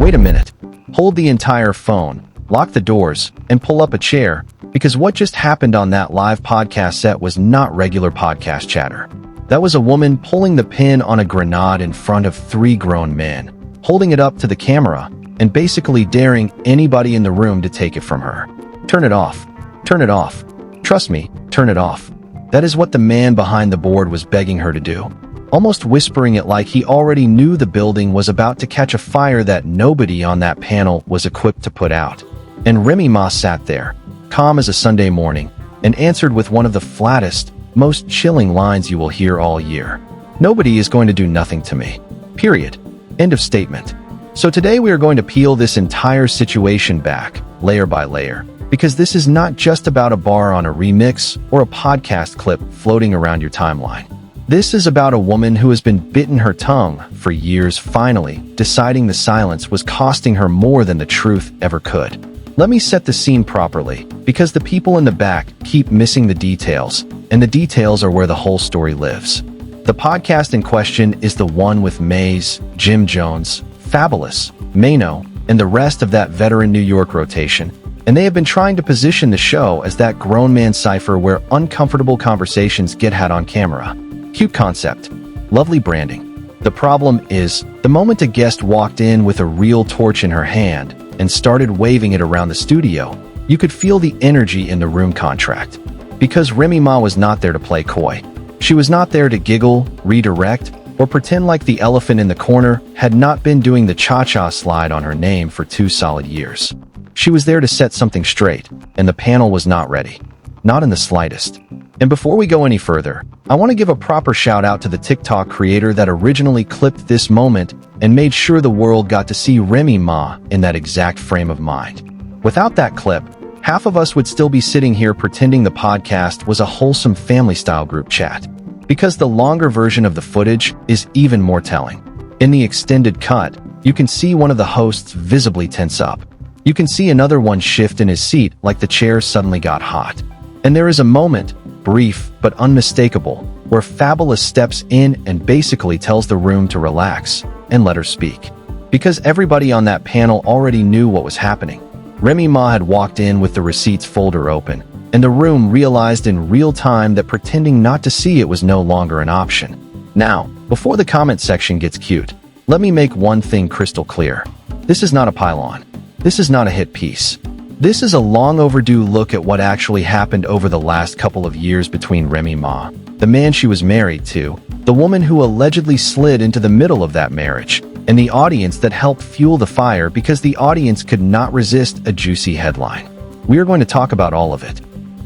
Wait a minute. Hold the entire phone, lock the doors, and pull up a chair, because what just happened on that live podcast set was not regular podcast chatter. That was a woman pulling the pin on a grenade in front of 3 grown men, holding it up to the camera, and basically daring anybody in the room to take it from her. Turn it off. Turn it off. Trust me, turn it off. That is what the man behind the board was begging her to do, almost whispering it like he already knew the building was about to catch a fire that nobody on that panel was equipped to put out. And Remy Ma sat there, calm as a Sunday morning, and answered with one of the flattest, most chilling lines you will hear all year. Nobody is going to do nothing to me. Period. End of statement. So today we are going to peel this entire situation back, layer by layer, because this is not just about a bar on a remix or a podcast clip floating around your timeline. This is about a woman who has been bitten her tongue for years, finally deciding the silence was costing her more than the truth ever could. Let me set the scene properly, because the people in the back keep missing the details, and the details are where the whole story lives. The podcast in question is the one with Mase, Jim Jones, Fabolous, Maino, and the rest of that veteran New York rotation, and they have been trying to position the show as that grown man cipher where uncomfortable conversations get had on camera. Cute concept. Lovely branding. The problem is, the moment a guest walked in with a real torch in her hand and started waving it around the studio, you could feel the energy in the room contract. Because Remy Ma was not there to play coy. She was not there to giggle, redirect, or pretend like the elephant in the corner had not been doing the cha-cha slide on her name for 2 solid years. She was there to set something straight, and the panel was not ready. Not in the slightest. And before we go any further, I want to give a proper shout out to the TikTok creator that originally clipped this moment and made sure the world got to see Remy Ma in that exact frame of mind. Without that clip, half of us would still be sitting here pretending the podcast was a wholesome family-style group chat. Because the longer version of the footage is even more telling. In the extended cut, you can see one of the hosts visibly tense up. You can see another one shift in his seat like the chair suddenly got hot. And there is a moment, brief but unmistakable, where Fabolous steps in and basically tells the room to relax and let her speak. Because everybody on that panel already knew what was happening. Remy Ma had walked in with the receipts folder open, and the room realized in real time that pretending not to see it was no longer an option. Now, before the comment section gets cute, let me make one thing crystal clear. This is not a pylon. This is not a hit piece. This is a long overdue look at what actually happened over the last couple of years between Remy Ma, the man she was married to, the woman who allegedly slid into the middle of that marriage, and the audience that helped fuel the fire because the audience could not resist a juicy headline. We are going to talk about all of it.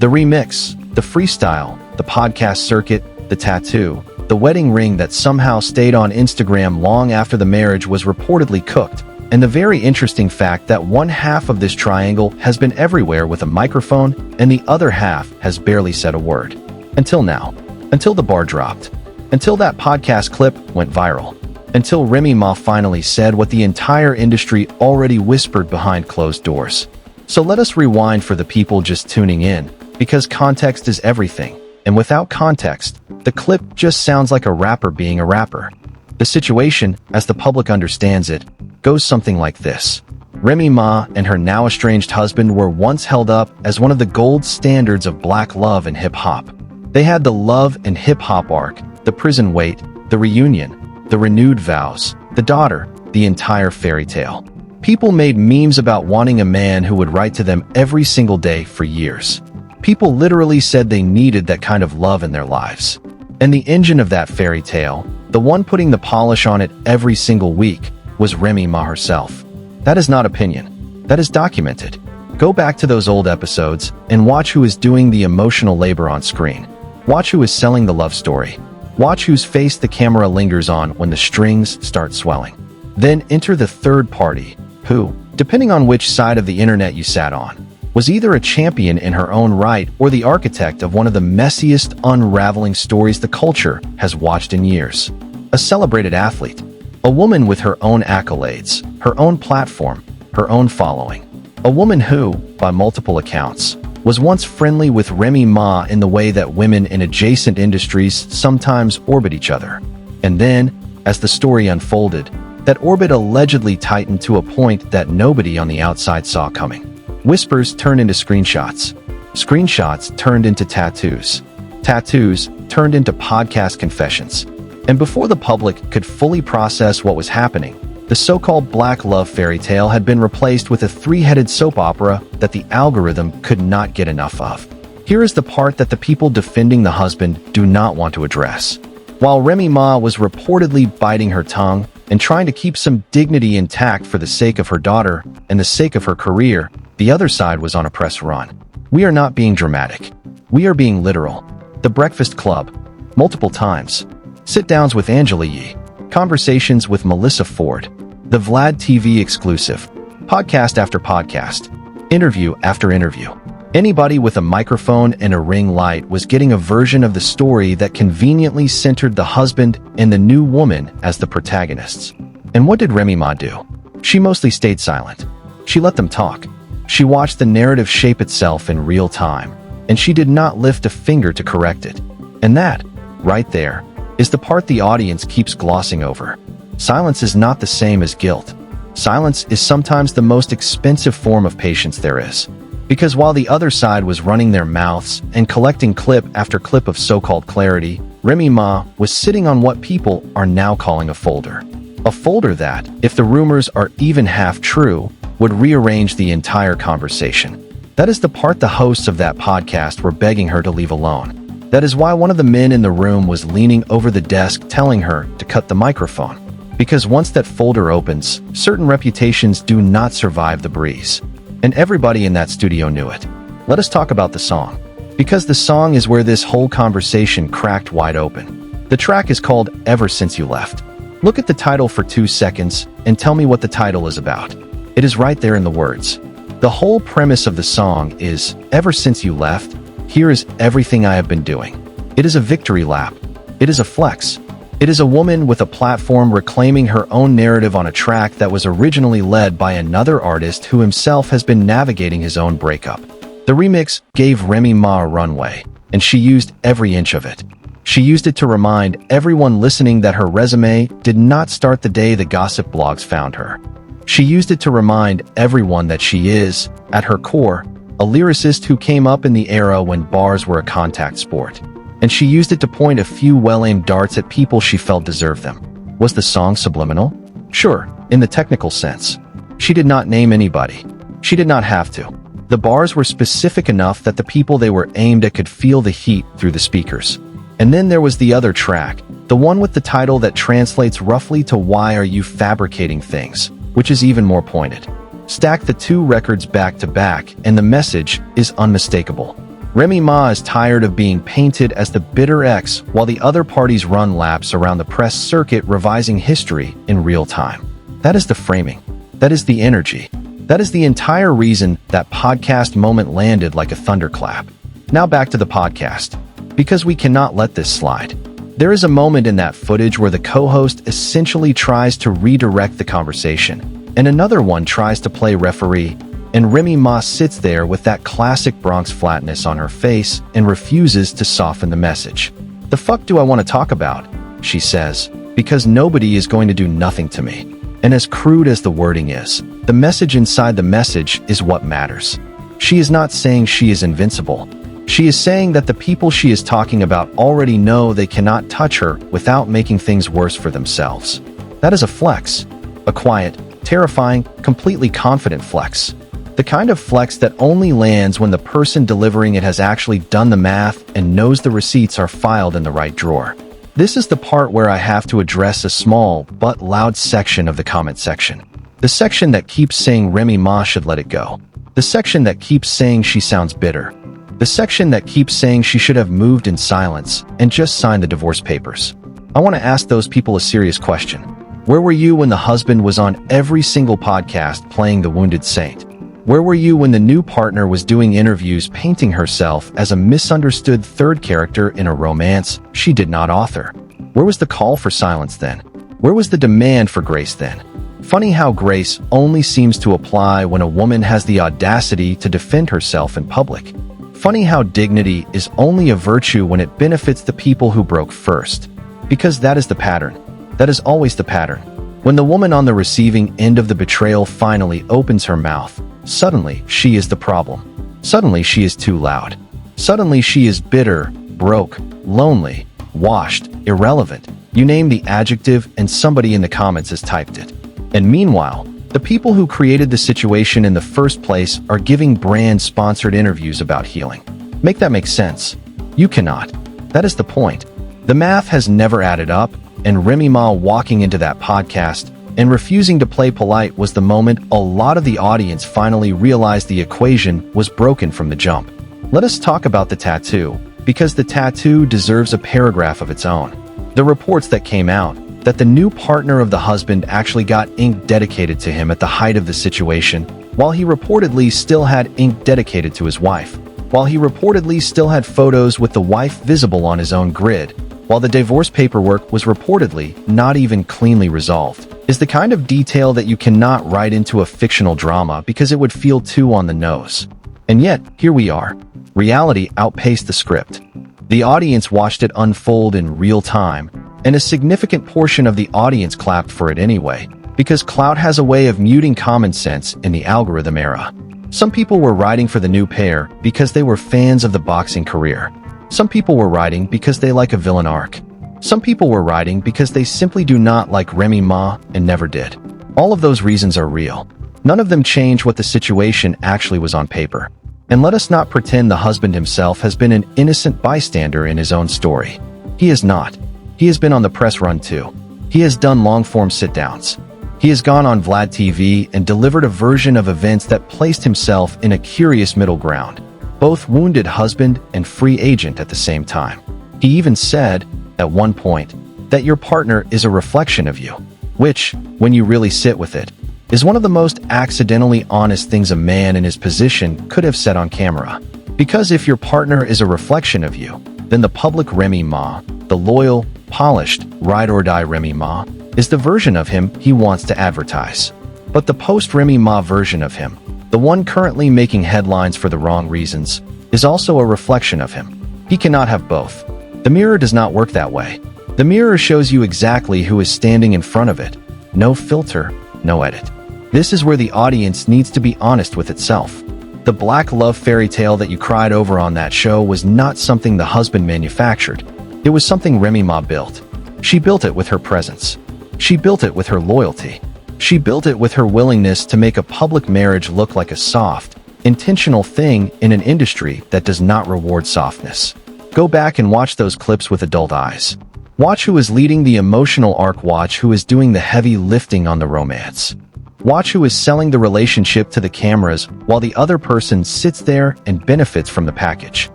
The remix, the freestyle, the podcast circuit, the tattoo, the wedding ring that somehow stayed on Instagram long after the marriage was reportedly cooked, and the very interesting fact that one half of this triangle has been everywhere with a microphone and the other half has barely said a word. Until now. Until the bar dropped. Until that podcast clip went viral. Until Remy Ma finally said what the entire industry already whispered behind closed doors. So let us rewind for the people just tuning in, because context is everything, and without context, the clip just sounds like a rapper being a rapper. The situation, as the public understands it, goes something like this. Remy Ma and her now estranged husband were once held up as one of the gold standards of black love and hip-hop. They had the love and hip-hop arc, the prison wait, the reunion, the renewed vows, the daughter, the entire fairy tale. People made memes about wanting a man who would write to them every single day for years. People literally said they needed that kind of love in their lives. And the engine of that fairy tale, the one putting the polish on it every single week, was Remy Ma herself. That is not opinion. That is documented. Go back to those old episodes and watch who is doing the emotional labor on screen. Watch who is selling the love story. Watch whose face the camera lingers on when the strings start swelling. Then enter the third party, who, depending on which side of the internet you sat on, was either a champion in her own right or the architect of one of the messiest unraveling stories the culture has watched in years. A celebrated athlete. A woman with her own accolades, her own platform, her own following. A woman who, by multiple accounts, was once friendly with Remy Ma in the way that women in adjacent industries sometimes orbit each other. And then, as the story unfolded, That orbit allegedly tightened to a point that nobody on the outside saw coming. Whispers turned into screenshots. Screenshots turned into tattoos. Tattoos turned into podcast confessions. And before the public could fully process what was happening, the so-called black love fairy tale had been replaced with a three-headed soap opera that the algorithm could not get enough of. Here is the part that the people defending the husband do not want to address. While Remy Ma was reportedly biting her tongue and trying to keep some dignity intact for the sake of her daughter and the sake of her career, the other side was on a press run. We are not being dramatic. We are being literal. The Breakfast Club. Multiple times. Sit-downs with Angela Yee. Conversations with Melissa Ford. The Vlad TV exclusive. Podcast after podcast. Interview after interview. Anybody with a microphone and a ring light was getting a version of the story that conveniently centered the husband and the new woman as the protagonists. And what did Remy Ma do? She mostly stayed silent. She let them talk. She watched the narrative shape itself in real time, and she did not lift a finger to correct it. And that, right there, is the part the audience keeps glossing over. Silence is not the same as guilt. Silence is sometimes the most expensive form of patience there is. Because while the other side was running their mouths and collecting clip after clip of so-called clarity, Remy Ma was sitting on what people are now calling a folder. A folder that, if the rumors are even half true, would rearrange the entire conversation. That is the part the hosts of that podcast were begging her to leave alone. That is why one of the men in the room was leaning over the desk telling her to cut the microphone. Because once that folder opens, certain reputations do not survive the breeze. And everybody in that studio knew it. Let us talk about the song. Because the song is where this whole conversation cracked wide open. The track is called Ever Since You Left. Look at the title for 2 seconds and tell me what the title is about. It is right there in the words. The whole premise of the song is, ever since you left, here is everything I have been doing. It is a victory lap. It is a flex. It is a woman with a platform reclaiming her own narrative on a track that was originally led by another artist who himself has been navigating his own breakup. The remix gave Remy Ma a runway, and she used every inch of it. She used it to remind everyone listening that her resume did not start the day the gossip blogs found her. She used it to remind everyone that she is, at her core, a lyricist who came up in the era when bars were a contact sport. And she used it to point a few well-aimed darts at people she felt deserved them. Was the song subliminal? Sure, in the technical sense. She did not name anybody. She did not have to. The bars were specific enough that the people they were aimed at could feel the heat through the speakers. And then there was the other track, the one with the title that translates roughly to Why Are You Fabricating Things, which is even more pointed. Stack the two records back to back, and the message is unmistakable. Remy Ma is tired of being painted as the bitter ex while the other parties run laps around the press circuit revising history in real time. That is the framing. That is the energy. That is the entire reason that podcast moment landed like a thunderclap. Now back to the podcast. Because we cannot let this slide. There is a moment in that footage where the co-host essentially tries to redirect the conversation, and another one tries to play referee, and Remy Ma sits there with that classic Bronx flatness on her face and refuses to soften the message. The fuck do I want to talk about? She says, because nobody is going to do nothing to me. And as crude as the wording is, the message inside the message is what matters. She is not saying she is invincible. She is saying that the people she is talking about already know they cannot touch her without making things worse for themselves. That is a flex. A quiet, terrifying, completely confident flex. The kind of flex that only lands when the person delivering it has actually done the math and knows the receipts are filed in the right drawer. This is the part where I have to address a small but loud section of the comment section. The section that keeps saying Remy Ma should let it go. The section that keeps saying she sounds bitter. The section that keeps saying she should have moved in silence and just signed the divorce papers. I want to ask those people a serious question. Where were you when the husband was on every single podcast playing the wounded saint? Where were you when the new partner was doing interviews painting herself as a misunderstood third character in a romance she did not author? Where was the call for silence then? Where was the demand for grace then? Funny how grace only seems to apply when a woman has the audacity to defend herself in public. Funny how dignity is only a virtue when it benefits the people who broke first. Because that is the pattern. That is always the pattern. When the woman on the receiving end of the betrayal finally opens her mouth, suddenly she is the problem. Suddenly she is too loud. Suddenly she is bitter, broke, lonely, washed, irrelevant. You name the adjective and somebody in the comments has typed it. And meanwhile, the people who created the situation in the first place are giving brand-sponsored interviews about healing. Make that make sense? You cannot. That is the point. The math has never added up, and Remy Ma walking into that podcast and refusing to play polite was the moment a lot of the audience finally realized the equation was broken from the jump. Let us talk about the tattoo, because the tattoo deserves a paragraph of its own. The reports that came out that the new partner of the husband actually got ink dedicated to him at the height of the situation, while he reportedly still had ink dedicated to his wife, while he reportedly still had photos with the wife visible on his own grid, while the divorce paperwork was reportedly not even cleanly resolved, is the kind of detail that you cannot write into a fictional drama because it would feel too on the nose. And yet, here we are. Reality outpaced the script. The audience watched it unfold in real time, and a significant portion of the audience clapped for it anyway, because clout has a way of muting common sense in the algorithm era. Some people were riding for the new pair because they were fans of the boxing career. Some people were riding because they like a villain arc. Some people were riding because they simply do not like Remy Ma and never did. All of those reasons are real. None of them change what the situation actually was on paper. And let us not pretend the husband himself has been an innocent bystander in his own story. He is not. He has been on the press run too. He has done long-form sit-downs. He has gone on Vlad TV and delivered a version of events that placed himself in a curious middle ground, both wounded husband and free agent at the same time. He even said, at one point, that your partner is a reflection of you, which, when you really sit with it, is one of the most accidentally honest things a man in his position could have said on camera. Because if your partner is a reflection of you, then the public Remy Ma, the loyal, polished, ride-or-die Remy Ma, is the version of him he wants to advertise. But the post-Remy Ma version of him, the one currently making headlines for the wrong reasons, is also a reflection of him. He cannot have both. The mirror does not work that way. The mirror shows you exactly who is standing in front of it. No filter, no edit. This is where the audience needs to be honest with itself. The black love fairy tale that you cried over on that show was not something the husband manufactured. It was something Remy Ma built. She built it with her presence. She built it with her loyalty. She built it with her willingness to make a public marriage look like a soft, intentional thing in an industry that does not reward softness. Go back and watch those clips with adult eyes. Watch who is leading the emotional arc. Watch who is doing the heavy lifting on the romance. Watch who is selling the relationship to the cameras while the other person sits there and benefits from the package.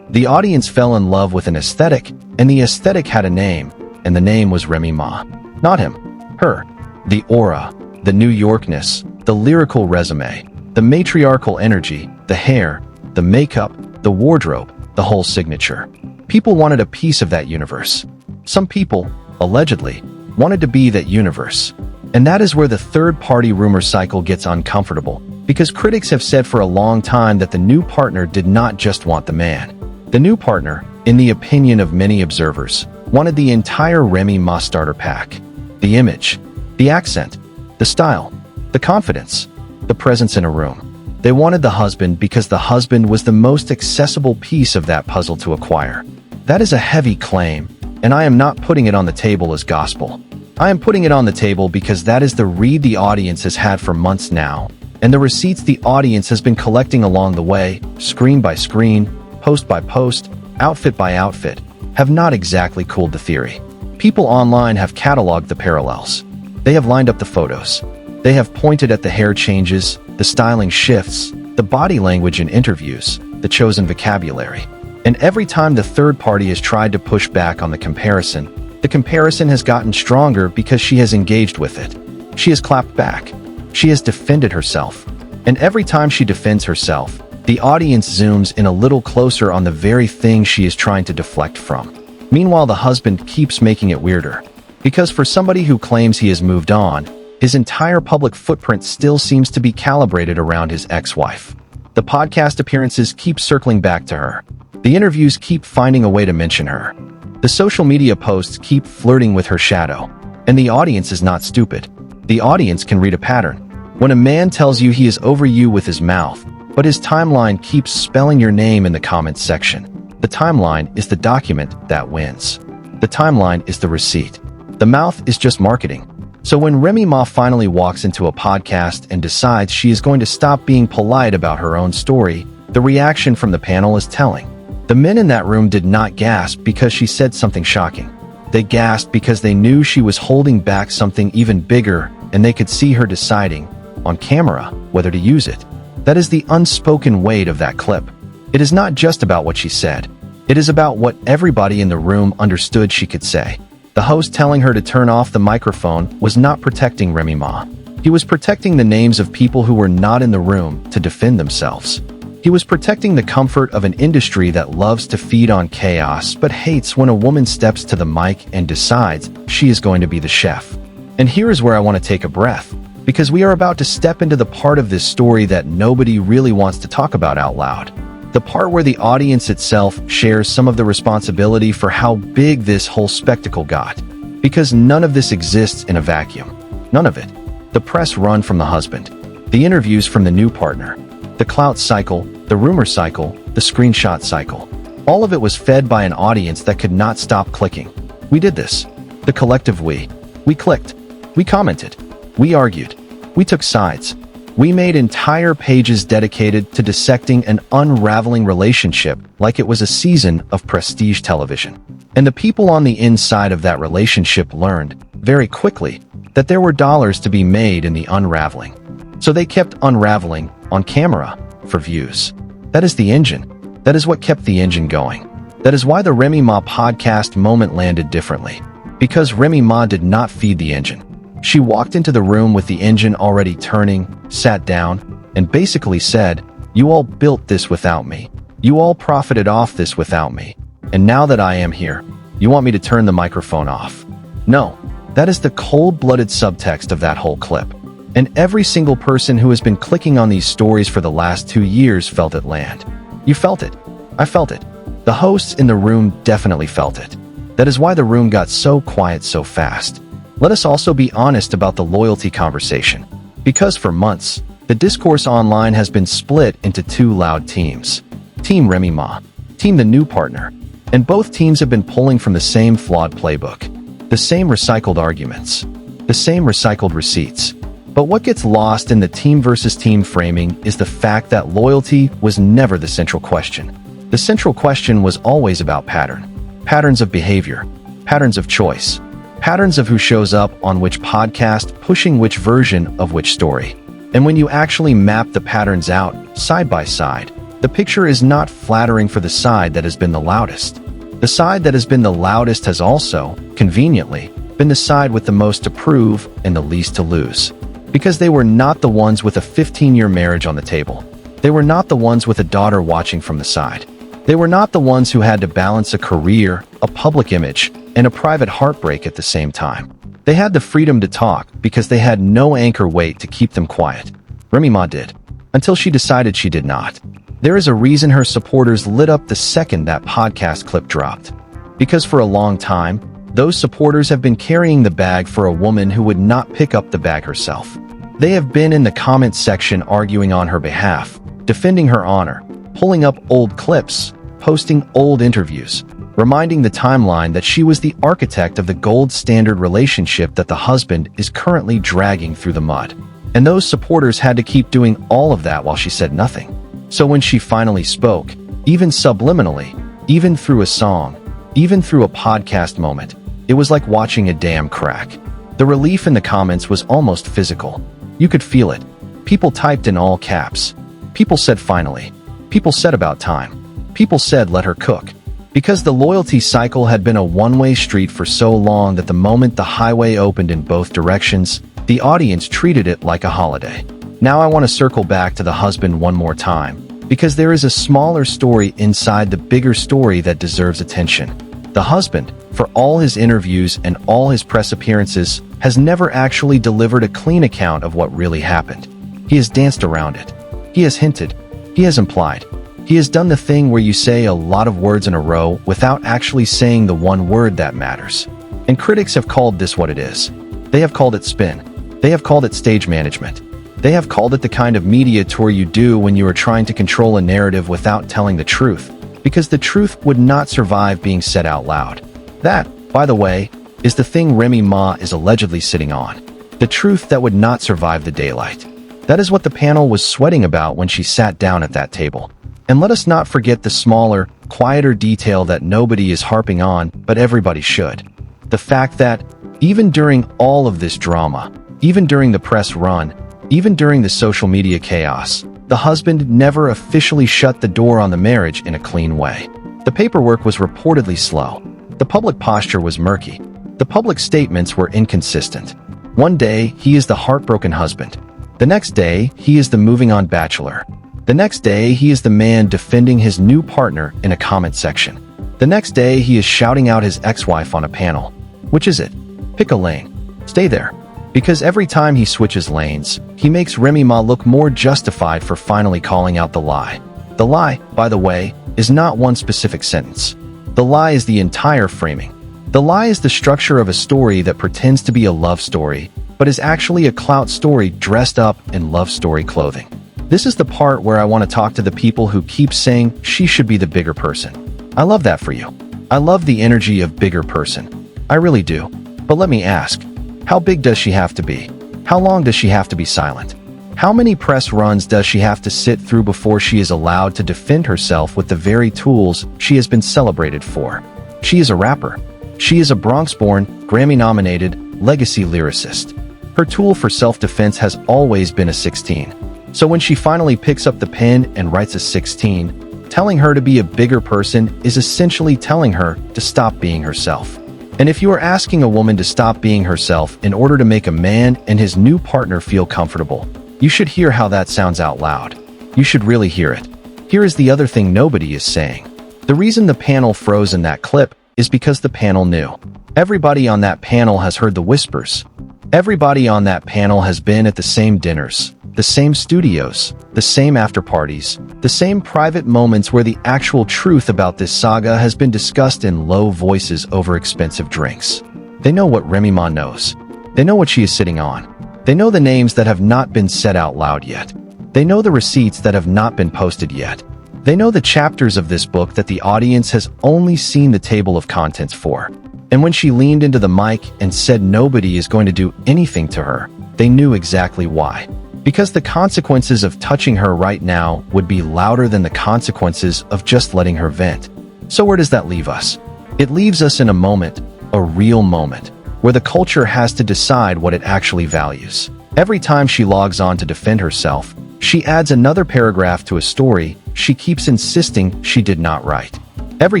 The audience fell in love with an aesthetic, and the aesthetic had a name, and the name was Remy Ma. Not him. Her. The aura, the New Yorkness, the lyrical resume, the matriarchal energy, the hair, the makeup, the wardrobe, the whole signature. People wanted a piece of that universe. Some people, allegedly, wanted to be that universe. And that is where the third-party rumor cycle gets uncomfortable, because critics have said for a long time that the new partner did not just want the man. The new partner, in the opinion of many observers, wanted the entire Remy Ma starter pack. The image, the accent, the style, the confidence, the presence in a room. They wanted the husband because the husband was the most accessible piece of that puzzle to acquire. That is a heavy claim, and I am not putting it on the table as gospel. I am putting it on the table because that is the read the audience has had for months now, and the receipts the audience has been collecting along the way, screen by screen, post by post, outfit by outfit, have not exactly cooled the theory. People online have cataloged the parallels. They have lined up the photos. They have pointed at the hair changes, the styling shifts, the body language in interviews, the chosen vocabulary. And every time the third party has tried to push back on the comparison has gotten stronger because she has engaged with it. She has clapped back. She has defended herself. And every time she defends herself, the audience zooms in a little closer on the very thing she is trying to deflect from. Meanwhile, the husband keeps making it weirder. Because for somebody who claims he has moved on, his entire public footprint still seems to be calibrated around his ex-wife. The podcast appearances keep circling back to her. The interviews keep finding a way to mention her. The social media posts keep flirting with her shadow. And the audience is not stupid. The audience can read a pattern. When a man tells you he is over you with his mouth, but his timeline keeps spelling your name in the comments section, the timeline is the document that wins. The timeline is the receipt. The mouth is just marketing. So when Remy Ma finally walks into a podcast and decides she is going to stop being polite about her own story, the reaction from the panel is telling. The men in that room did not gasp because she said something shocking. They gasped because they knew she was holding back something even bigger, and they could see her deciding, on camera, whether to use it. That is the unspoken weight of that clip. It is not just about what she said. It is about what everybody in the room understood she could say. The host telling her to turn off the microphone was not protecting Remy Ma. He was protecting the names of people who were not in the room to defend themselves. He was protecting the comfort of an industry that loves to feed on chaos but hates when a woman steps to the mic and decides she is going to be the chef. And here is where I want to take a breath, because we are about to step into the part of this story that nobody really wants to talk about out loud. The part where the audience itself shares some of the responsibility for how big this whole spectacle got. Because none of this exists in a vacuum. None of it. The press run from the husband. The interviews from the new partner. The clout cycle, the rumor cycle, the screenshot cycle. All of it was fed by an audience that could not stop clicking. We did this. The collective we. We clicked. We commented. We argued. We took sides. We made entire pages dedicated to dissecting an unraveling relationship like it was a season of prestige television. And the people on the inside of that relationship learned, very quickly, that there were dollars to be made in the unraveling. So they kept unraveling, on camera, for views. That is the engine. That is what kept the engine going. That is why the Remy Ma podcast moment landed differently. Because Remy Ma did not feed the engine. She walked into the room with the engine already turning, sat down, and basically said, "You all built this without me. You all profited off this without me. And now that I am here, you want me to turn the microphone off?" No, that is the cold-blooded subtext of that whole clip. And every single person who has been clicking on these stories for the last 2 years felt it land. You felt it. I felt it. The hosts in the room definitely felt it. That is why the room got so quiet so fast. Let us also be honest about the loyalty conversation. Because for months, the discourse online has been split into two loud teams. Team Remy Ma, Team the new partner. And both teams have been pulling from the same flawed playbook. The same recycled arguments. The same recycled receipts. But what gets lost in the team versus team framing is the fact that loyalty was never the central question. The central question was always about pattern. Patterns of behavior. Patterns of choice. Patterns of who shows up on which podcast, pushing which version of which story. And when you actually map the patterns out, side by side, the picture is not flattering for the side that has been the loudest. The side that has been the loudest has also, conveniently, been the side with the most to prove and the least to lose. Because they were not the ones with a 15-year marriage on the table. They were not the ones with a daughter watching from the side. They were not the ones who had to balance a career, a public image, and a private heartbreak at the same time. They had the freedom to talk because they had no anchor weight to keep them quiet. Remy Ma did. Until she decided she did not. There is a reason her supporters lit up the second that podcast clip dropped. Because for a long time, those supporters have been carrying the bag for a woman who would not pick up the bag herself. They have been in the comments section arguing on her behalf, defending her honor, pulling up old clips, posting old interviews, reminding the timeline that she was the architect of the gold standard relationship that the husband is currently dragging through the mud. And those supporters had to keep doing all of that while she said nothing. So when she finally spoke, even subliminally, even through a song, even through a podcast moment, it was like watching a dam crack. The relief in the comments was almost physical. You could feel it. People typed in all caps. People said finally. People said about time. People said let her cook. Because the loyalty cycle had been a one-way street for so long that the moment the highway opened in both directions, the audience treated it like a holiday. Now I want to circle back to the husband one more time, because there is a smaller story inside the bigger story that deserves attention. The husband, for all his interviews and all his press appearances, has never actually delivered a clean account of what really happened. He has danced around it. He has hinted. He has implied. He has done the thing where you say a lot of words in a row without actually saying the one word that matters. And critics have called this what it is. They have called it spin. They have called it stage management. They have called it the kind of media tour you do when you are trying to control a narrative without telling the truth, because the truth would not survive being said out loud. That, by the way, is the thing Remy Ma is allegedly sitting on. The truth that would not survive the daylight. That is what the panel was sweating about when she sat down at that table. And let us not forget the smaller, quieter detail that nobody is harping on, but everybody should. The fact that, even during all of this drama, even during the press run, even during the social media chaos, the husband never officially shut the door on the marriage in a clean way. The paperwork was reportedly slow. The public posture was murky. The public statements were inconsistent. One day, he is the heartbroken husband. The next day, he is the moving on bachelor. The next day, he is the man defending his new partner in a comment section. The next day, he is shouting out his ex-wife on a panel. Which is it? Pick a lane. Stay there. Because every time he switches lanes, he makes Remy Ma look more justified for finally calling out the lie. The lie, by the way, is not one specific sentence. The lie is the entire framing. The lie is the structure of a story that pretends to be a love story, but is actually a clout story dressed up in love story clothing. This is the part where I want to talk to the people who keep saying she should be the bigger person. I love that for you. I love the energy of bigger person. I really do. But let me ask, how big does she have to be? How long does she have to be silent? How many press runs does she have to sit through before she is allowed to defend herself with the very tools she has been celebrated for? She is a rapper. She is a Bronx-born, Grammy-nominated, legacy lyricist. Her tool for self-defense has always been a 16. So when she finally picks up the pen and writes a 16, telling her to be a bigger person is essentially telling her to stop being herself. And if you are asking a woman to stop being herself in order to make a man and his new partner feel comfortable, you should hear how that sounds out loud. You should really hear it. Here is the other thing nobody is saying. The reason the panel froze in that clip is because the panel knew. Everybody on that panel has heard the whispers. Everybody on that panel has been at the same dinners, the same studios, the same after parties, the same private moments where the actual truth about this saga has been discussed in low voices over expensive drinks. They know what Remy Ma knows. They know what she is sitting on. They know the names that have not been said out loud yet. They know the receipts that have not been posted yet. They know the chapters of this book that the audience has only seen the table of contents for. And when she leaned into the mic and said nobody is going to do anything to her, they knew exactly why. Because the consequences of touching her right now would be louder than the consequences of just letting her vent. So where does that leave us? It leaves us in a moment, a real moment, where the culture has to decide what it actually values. Every time she logs on to defend herself, she adds another paragraph to a story she keeps insisting she did not write. Every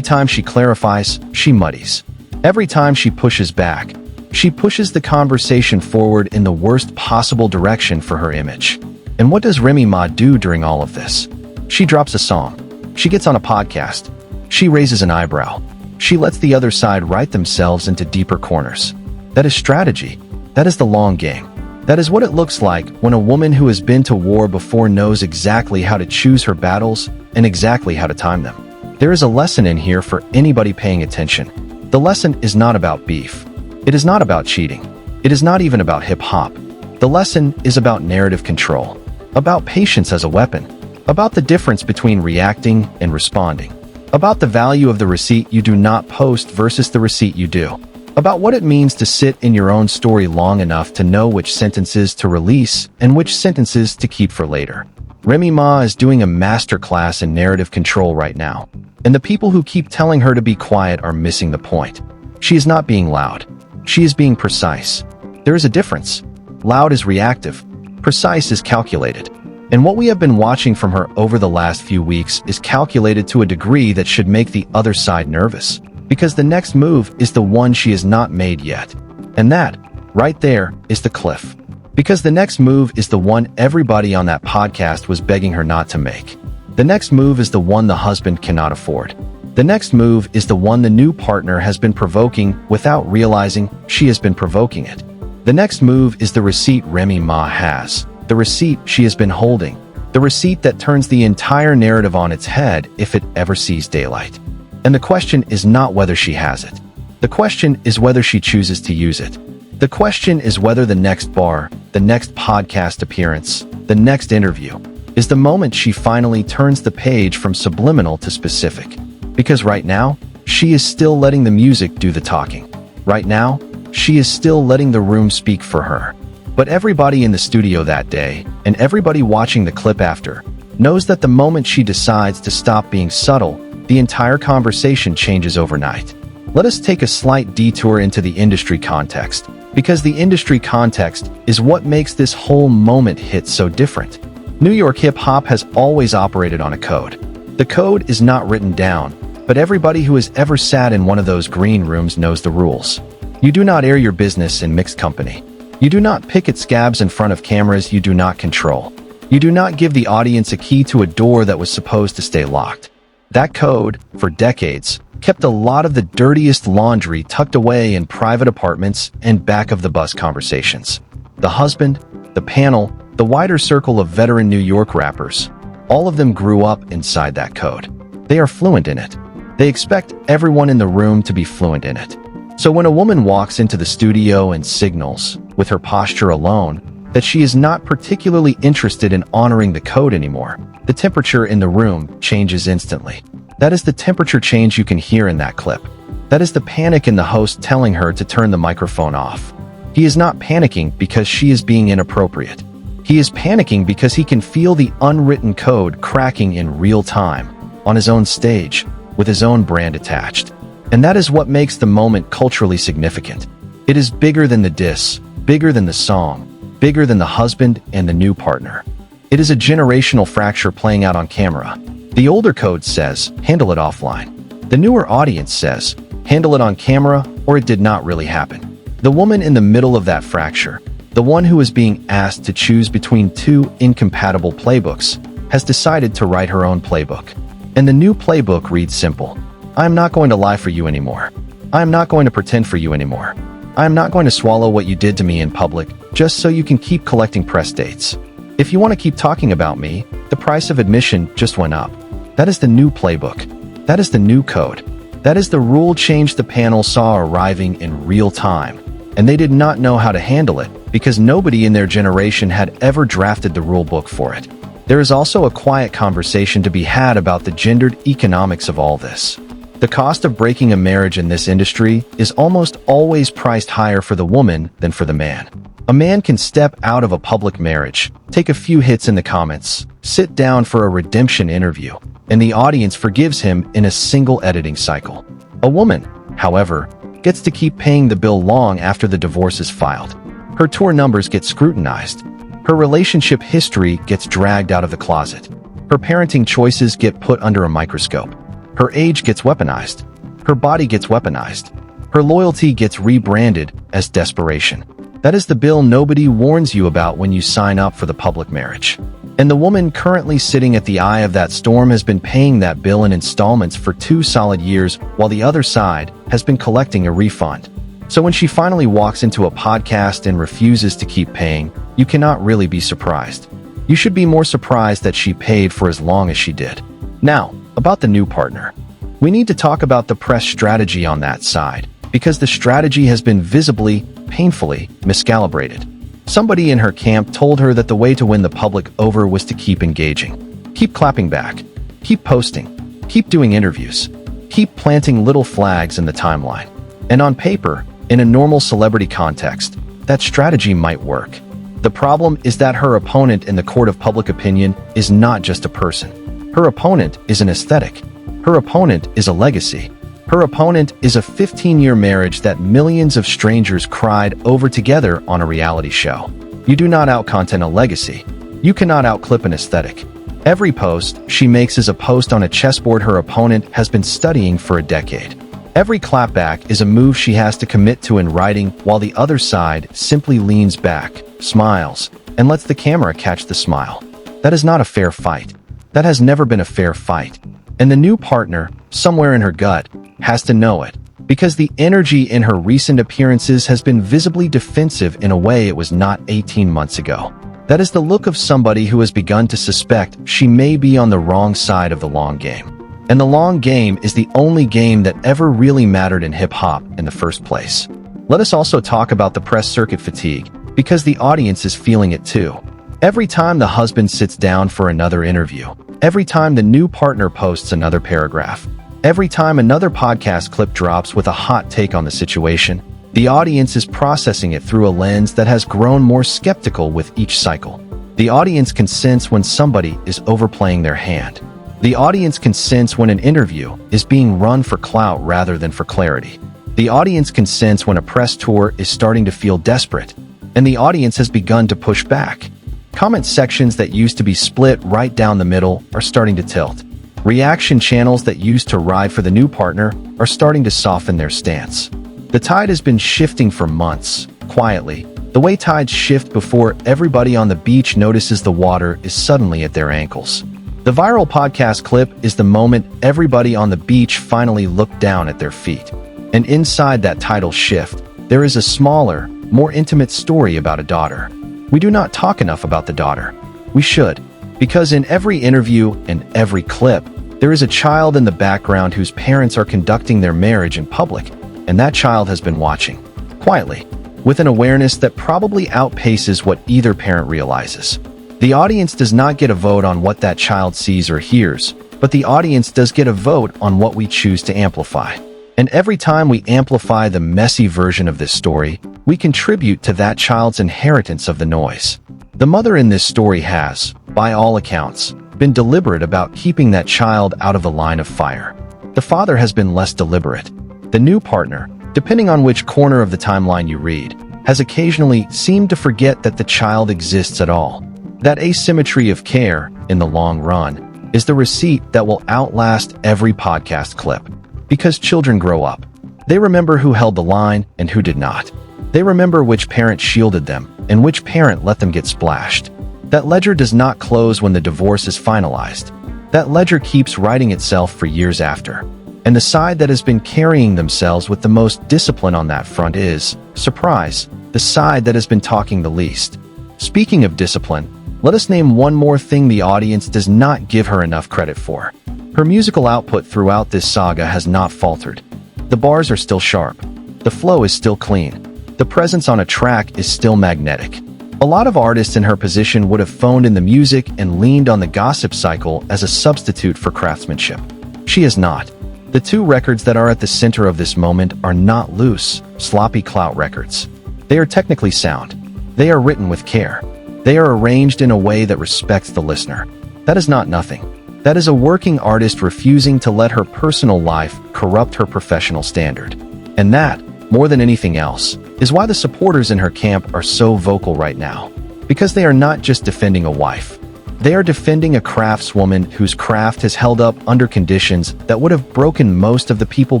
time she clarifies, she muddies. Every time she pushes back, she pushes the conversation forward in the worst possible direction for her image. And what does Remy Ma do during all of this? She drops a song. She gets on a podcast. She raises an eyebrow. She lets the other side write themselves into deeper corners. That is strategy. That is the long game. That is what it looks like when a woman who has been to war before knows exactly how to choose her battles and exactly how to time them. There is a lesson in here for anybody paying attention. The lesson is not about beef. It is not about cheating. It is not even about hip-hop. The lesson is about narrative control, about patience as a weapon, about the difference between reacting and responding, about the value of the receipt you do not post versus the receipt you do, about what it means to sit in your own story long enough to know which sentences to release and which sentences to keep for later. Remy Ma is doing a masterclass in narrative control right now, and the people who keep telling her to be quiet are missing the point. She is not being loud. She is being precise. There is a difference. Loud is reactive. Precise is calculated. And what we have been watching from her over the last few weeks is calculated to a degree that should make the other side nervous. Because the next move is the one she has not made yet. And that, right there, is the cliff. Because the next move is the one everybody on that podcast was begging her not to make. The next move is the one the husband cannot afford. The next move is the one the new partner has been provoking without realizing she has been provoking it. The next move is the receipt Remy Ma has. The receipt she has been holding. The receipt that turns the entire narrative on its head if it ever sees daylight. And the question is not whether she has it. The question is whether she chooses to use it. The question is whether the next bar, the next podcast appearance, the next interview, is the moment she finally turns the page from subliminal to specific. Because right now, she is still letting the music do the talking. Right now, she is still letting the room speak for her. But everybody in the studio that day, and everybody watching the clip after, knows that the moment she decides to stop being subtle, the entire conversation changes overnight. Let us take a slight detour into the industry context, because the industry context is what makes this whole moment hit so different. New York hip-hop has always operated on a code. The code is not written down, but everybody who has ever sat in one of those green rooms knows the rules. You do not air your business in mixed company. You do not pick at scabs in front of cameras you do not control. You do not give the audience a key to a door that was supposed to stay locked. That code, for decades, kept a lot of the dirtiest laundry tucked away in private apartments and back-of-the-bus conversations. The husband, the panel, the wider circle of veteran New York rappers, all of them grew up inside that code. They are fluent in it. They expect everyone in the room to be fluent in it. So when a woman walks into the studio and signals, with her posture alone, that she is not particularly interested in honoring the code anymore, the temperature in the room changes instantly. That is the temperature change you can hear in that clip. That is the panic in the host telling her to turn the microphone off. He is not panicking because she is being inappropriate. He is panicking because he can feel the unwritten code cracking in real time, on his own stage, with his own brand attached. And that is what makes the moment culturally significant. It is bigger than the diss, bigger than the song, bigger than the husband and the new partner. It is a generational fracture playing out on camera. The older code says, handle it offline. The newer audience says, handle it on camera or it did not really happen. The woman in the middle of that fracture, the one who is being asked to choose between two incompatible playbooks, has decided to write her own playbook. And the new playbook reads simple. I am not going to lie for you anymore. I am not going to pretend for you anymore. I am not going to swallow what you did to me in public just so you can keep collecting press dates. If you want to keep talking about me, the price of admission just went up. That is the new playbook. That is the new code. That is the rule change the panel saw arriving in real time, and they did not know how to handle it because nobody in their generation had ever drafted the rule book for it. There is also a quiet conversation to be had about the gendered economics of all this. The cost of breaking a marriage in this industry is almost always priced higher for the woman than for the man. A man can step out of a public marriage, take a few hits in the comments, sit down for a redemption interview, and the audience forgives him in a single editing cycle. A woman, however, gets to keep paying the bill long after the divorce is filed. Her tour numbers get scrutinized. Her relationship history gets dragged out of the closet. Her parenting choices get put under a microscope. Her age gets weaponized. Her body gets weaponized. Her loyalty gets rebranded as desperation. That is the bill nobody warns you about when you sign up for the public marriage. And the woman currently sitting at the eye of that storm has been paying that bill in installments for 2 solid years, while the other side has been collecting a refund. So when she finally walks into a podcast and refuses to keep paying, you cannot really be surprised. You should be more surprised that she paid for as long as she did. Now, about the new partner. We need to talk about the press strategy on that side, because the strategy has been visibly, painfully miscalibrated. Somebody in her camp told her that the way to win the public over was to keep engaging. Keep clapping back. Keep posting. Keep doing interviews. Keep planting little flags in the timeline. And on paper, in a normal celebrity context, that strategy might work. The problem is that her opponent in the court of public opinion is not just a person. Her opponent is an aesthetic. Her opponent is a legacy. Her opponent is a 15-year marriage that millions of strangers cried over together on a reality show. You do not out-content a legacy. You cannot out-clip an aesthetic. Every post she makes is a post on a chessboard her opponent has been studying for a decade. Every clapback is a move she has to commit to in writing, while the other side simply leans back, smiles, and lets the camera catch the smile. That is not a fair fight. That has never been a fair fight. And the new partner, somewhere in her gut, has to know it, because the energy in her recent appearances has been visibly defensive in a way it was not 18 months ago. That is the look of somebody who has begun to suspect she may be on the wrong side of the long game. And the long game is the only game that ever really mattered in hip-hop in the first place. Let us also talk about the press circuit fatigue, because the audience is feeling it too. Every time the husband sits down for another interview, every time the new partner posts another paragraph, every time another podcast clip drops with a hot take on the situation, the audience is processing it through a lens that has grown more skeptical with each cycle. The audience can sense when somebody is overplaying their hand. The audience can sense when an interview is being run for clout rather than for clarity. The audience can sense when a press tour is starting to feel desperate, and the audience has begun to push back. Comment sections that used to be split right down the middle are starting to tilt. Reaction channels that used to ride for the new partner are starting to soften their stance. The tide has been shifting for months, quietly, the way tides shift before everybody on the beach notices the water is suddenly at their ankles. The viral podcast clip is the moment everybody on the beach finally looked down at their feet. And inside that tidal shift, there is a smaller, more intimate story about a daughter. We do not talk enough about the daughter. We should, because in every interview and every clip, there is a child in the background whose parents are conducting their marriage in public, and that child has been watching, quietly, with an awareness that probably outpaces what either parent realizes. The audience does not get a vote on what that child sees or hears, but the audience does get a vote on what we choose to amplify. And every time we amplify the messy version of this story, we contribute to that child's inheritance of the noise. The mother in this story has, by all accounts, been deliberate about keeping that child out of the line of fire. The father has been less deliberate. The new partner, depending on which corner of the timeline you read, has occasionally seemed to forget that the child exists at all. That asymmetry of care, in the long run, is the receipt that will outlast every podcast clip. Because children grow up. They remember who held the line and who did not. They remember which parent shielded them and which parent let them get splashed. That ledger does not close when the divorce is finalized. That ledger keeps writing itself for years after. And the side that has been carrying themselves with the most discipline on that front is, surprise, the side that has been talking the least. Speaking of discipline, let us name one more thing the audience does not give her enough credit for. Her musical output throughout this saga has not faltered. The bars are still sharp. The flow is still clean. The presence on a track is still magnetic. A lot of artists in her position would have phoned in the music and leaned on the gossip cycle as a substitute for craftsmanship. She has not. The two records that are at the center of this moment are not loose, sloppy clout records. They are technically sound. They are written with care. They are arranged in a way that respects the listener. That is not nothing. That is a working artist refusing to let her personal life corrupt her professional standard. And that, more than anything else, is why the supporters in her camp are so vocal right now. Because they are not just defending a wife. They are defending a craftswoman whose craft has held up under conditions that would have broken most of the people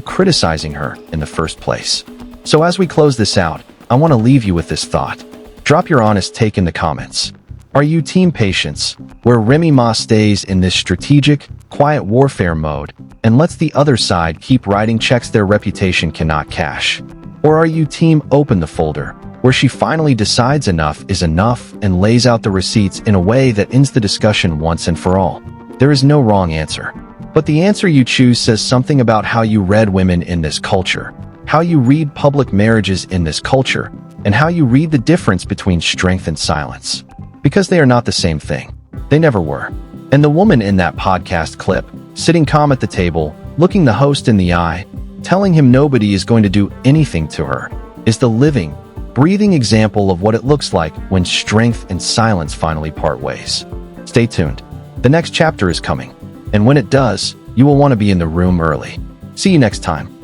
criticizing her in the first place. So as we close this out, I want to leave you with this thought. Drop your honest take in the comments. Are you team patience, where Remy Ma stays in this strategic, quiet warfare mode and lets the other side keep writing checks their reputation cannot cash? Or are you team open the folder, where she finally decides enough is enough and lays out the receipts in a way that ends the discussion once and for all? There is no wrong answer. But the answer you choose says something about how you read women in this culture, how you read public marriages in this culture, and how you read the difference between strength and silence. Because they are not the same thing. They never were. And the woman in that podcast clip, sitting calm at the table, looking the host in the eye, telling him nobody is going to do anything to her, is the living, breathing example of what it looks like when strength and silence finally part ways. Stay tuned. The next chapter is coming. And when it does, you will want to be in the room early. See you next time.